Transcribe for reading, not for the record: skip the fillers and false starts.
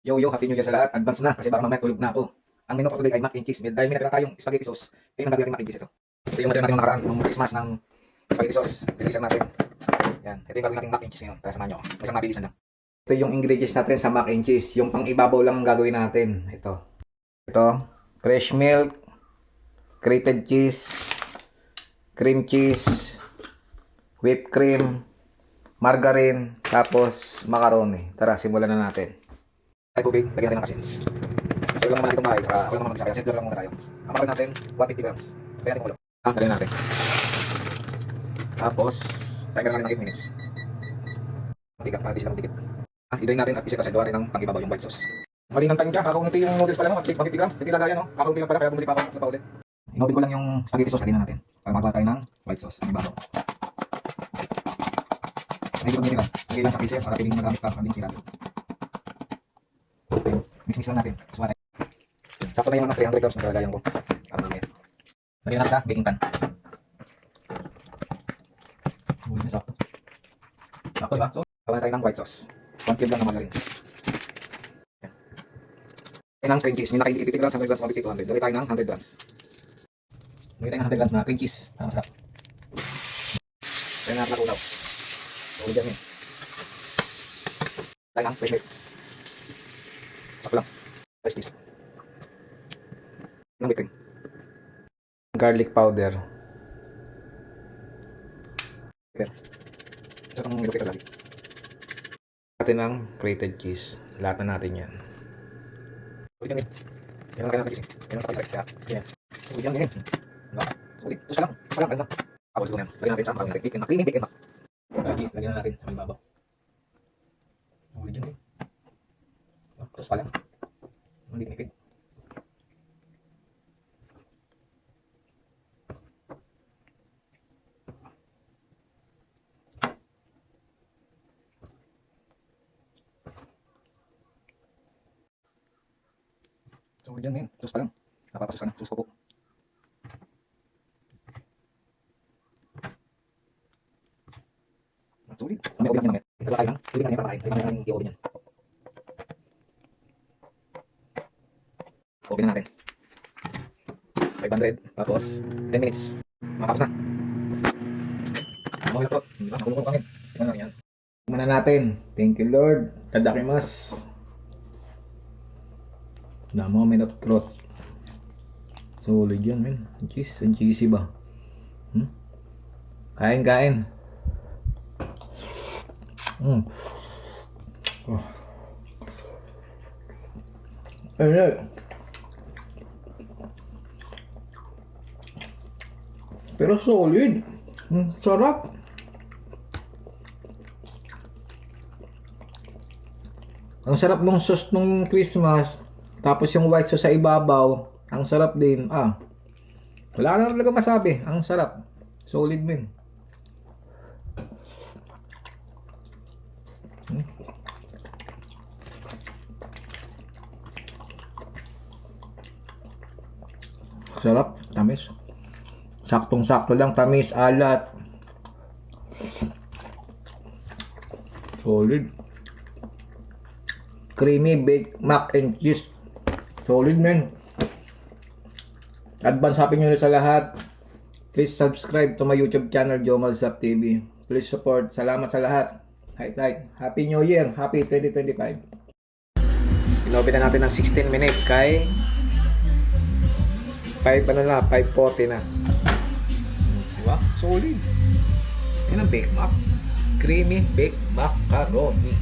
Yo, happy new year sa lahat. Advance na kasi baka mamaya tulog na ako. Ang menu for today ay mac and cheese. Dahil may natira tayong spaghetti sauce, kaya nagagawin natin mac and cheese ito. Ito yung natira natin ng nakaraan, ng Christmas ng spaghetti sauce. Release natin. Yan. Ito yung gagawin natin mac and cheese ngayon. Tara, samahan nyo ako. May isang mabilisan lang. Ito yung ingredients natin sa mac and cheese. Yung pang ibabaw lang ang gagawin natin. Ito, fresh milk, grated cheese, cream cheese, whipped cream, margarine, tapos macaroni. Tara, simulan na natin. Ay tubig, lagyan natin ng asin. So, lang naman natin itong maray, saka walang naman magsakaya. Simple lang muna tayo. Ang makaroni natin, 150 grams. Lagyan natin ulo. Lagyan natin. Tapos, timer natin ng 8 minutes. Matigap, para di sila magdikit. I-drain natin at iset aside. Gawa natin ng pang-ibabaw yung white sauce. Mali ng time ka, kakaunti yung noodles pala mo, 150 grams. Hindi lagayan, no? Kakaunti lang pala, kaya bumili pa ako pa ulit. Inopen ko lang yung spaghetti sauce, lagyan na natin. Para magawa tayo ng white sauce, pang-ibabaw. Medyo pag-init lang. Lagyan lang sa freezer para piling magamit pa, maraming sila. Mix lang natin. Sakto na yung mga 300 grams na lalagayan ko. Para mamaya. Lagyan natin sa baking pan. Uy, na sakto. Sakto diba? So, gawa tayo ng white sauce. 1 cube lang na margarine. Lagyan ng cream cheese. May naka 80 grams, 100 grams, 150, 200. Lagyan tayo ng 100 grams. Lagyan tayo ng 100 grams na cream cheese. Masarap. Lagyan natin na unaw. So, dyan yun. Lagyan ng fresh milk. Sakto lang. Rice cheese. Ng whipped cream. Garlic powder. Pepper. Isa pang nilupit ka lagi. Natin ng grated cheese. Lahat na natin yan. Ulit yan din. Yan lang kaya natin cheese. Yan lang sa kaya. Yan. Ulit yan din. Ulit. Ito lang. Ito lang. Ano? Tapos ito na yan. Lagyan natin sa makaroni natin. Bacon na. Creamy bacon na. Lagyan na natin sa may babaw. Ulit yan din. Tos pa lang. Hindi pinipid. So, dyan men. Sos pa lang. Napapasos ka na. Sos ko po. Sulit. Mamaya ulit lang yan. Nagawa tayo lang. Sulit lang yan para kain. Ay mamaya nang i-oven yan. Open na natin. 500. Tapos, 10 minutes. Makapos na. Okay na po. Diba? Nakulong ko kangin. Tingnan lang yan. Tingnan na natin. Thank you Lord. Tadakimasu. The moment of truth. Solid yan, men. Cheese. Ang cheesy ba? Kain. Oh. Ayun. Pero solid. Sarap. Ang sarap ng sauce nung Christmas. Tapos yung white sauce sa ibabaw. Ang sarap din. Wala na talaga masabi. Ang sarap. Solid din. Sarap. Tamis. Saktong-sakto lang. Tamis. Alat. Solid. Creamy baked mac and cheese. Solid men. Advance happy new year sa lahat. Please subscribe to my YouTube channel Jomalsap TV. Please support. Salamat sa lahat. Happy New Year. Happy 2025. Inopen na natin ng 16 minutes kay 5:40 na. Diba? Solid. Yan ang baked mac. Creamy baked macaroni.